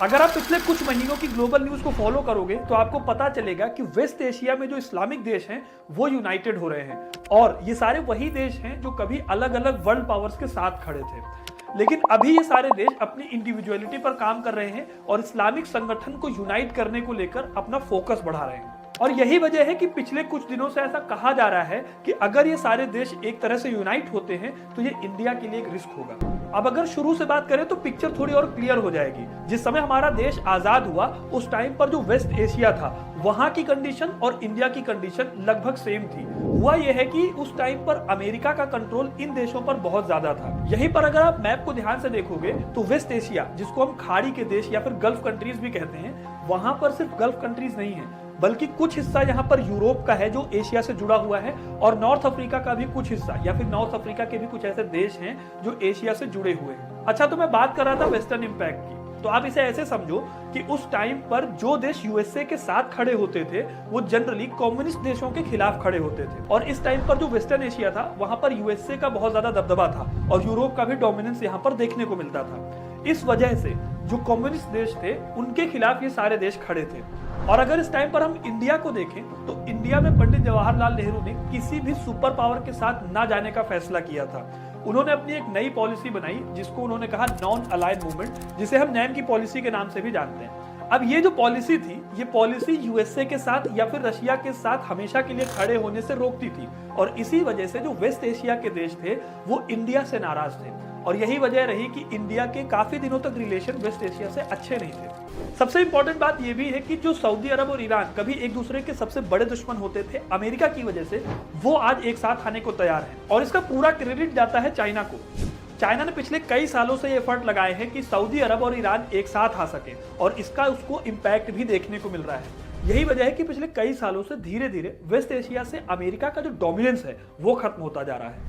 अगर आप पिछले कुछ महीनों की ग्लोबल न्यूज को फॉलो करोगे तो आपको पता चलेगा कि वेस्ट एशिया में जो इस्लामिक देश हैं वो यूनाइटेड हो रहे हैं और ये सारे वही देश हैं जो कभी अलग अलग वर्ल्ड पावर्स के साथ खड़े थे। लेकिन अभी ये सारे देश अपनी इंडिविजुअलिटी पर काम कर रहे हैं और इस्लामिक संगठन को यूनाइट करने को लेकर अपना फोकस बढ़ा रहे हैं। और यही वजह है कि पिछले कुछ दिनों से ऐसा कहा जा रहा है कि अगर ये सारे देश एक तरह से यूनाइट होते हैं तो ये इंडिया के लिए एक रिस्क होगा। अब अगर शुरू से बात करें तो पिक्चर थोड़ी और क्लियर हो जाएगी। जिस समय हमारा देश आजाद हुआ उस टाइम पर जो वेस्ट एशिया था वहां की कंडीशन और इंडिया की कंडीशन लगभग सेम थी। हुआ यह है कि उस टाइम पर अमेरिका का कंट्रोल इन देशों पर बहुत ज्यादा था। यहीं पर अगर आप मैप को ध्यान से देखोगे तो वेस्ट एशिया, जिसको हम खाड़ी के देश या फिर गल्फ कंट्रीज भी कहते हैं, वहां पर सिर्फ गल्फ कंट्रीज नहीं है बल्कि कुछ हिस्सा यहाँ पर यूरोप का है जो एशिया से जुड़ा हुआ है और नॉर्थ अफ्रीका का भी कुछ हिस्सा या फिर नॉर्थ अफ्रीका के भी कुछ ऐसे देश हैं जो एशिया से जुड़े हुए हैं। अच्छा, तो मैं बात कर रहा था वेस्टर्न इंपैक्ट की, तो आप इसे ऐसे समझो कि उस टाइम पर जो देश यूएसए के साथ खड़े होते थे वो जनरली कम्युनिस्ट देशों के खिलाफ खड़े होते थे और इस टाइम पर जो वेस्टर्न एशिया था वहां पर यूएसए का बहुत ज्यादा दबदबा था और यूरोप का भी डोमिनेंस यहाँ पर देखने को मिलता था। इस वजह से जो कम्युनिस्ट देश थे उनके खिलाफ ये सारे देश खड़े थे। और अगर इस टाइम पर हम इंडिया को देखें तो इंडिया में पंडित जवाहरलाल नेहरू ने किसी भी सुपर पावर के साथ ना जाने का फैसला किया था। उन्होंने अपनी एक नई पॉलिसी बनाई जिसको उन्होंने कहा नॉन अलाइड मूवमेंट, जिसे हम नैम की पॉलिसी के नाम से भी जानते हैं। अब ये जो पॉलिसी थी, ये पॉलिसी यूएसए के साथ या फिर रशिया के साथ हमेशा के लिए खड़े होने से रोकती थी और इसी वजह से जो वेस्ट एशिया के देश थे वो इंडिया से नाराज थे और यही वजह रही कि इंडिया के काफी दिनों तक रिलेशन वेस्ट एशिया से अच्छे नहीं थे। सबसे इंपॉर्टेंट बात यह भी है कि जो सऊदी अरब और ईरान कभी एक दूसरे के सबसे बड़े दुश्मन होते थे अमेरिका की वजह से, वो आज एक साथ आने को तैयार है और इसका पूरा क्रेडिट जाता है चाइना को। चाइना ने पिछले कई सालों से ये एफर्ट लगाए हैं कि सऊदी अरब और ईरान एक साथ आ सके और इसका उसको इम्पैक्ट भी देखने को मिल रहा है। यही वजह है कि पिछले कई सालों से धीरे धीरे वेस्ट एशिया से अमेरिका का जो डोमिनेंस है वो खत्म होता जा रहा है।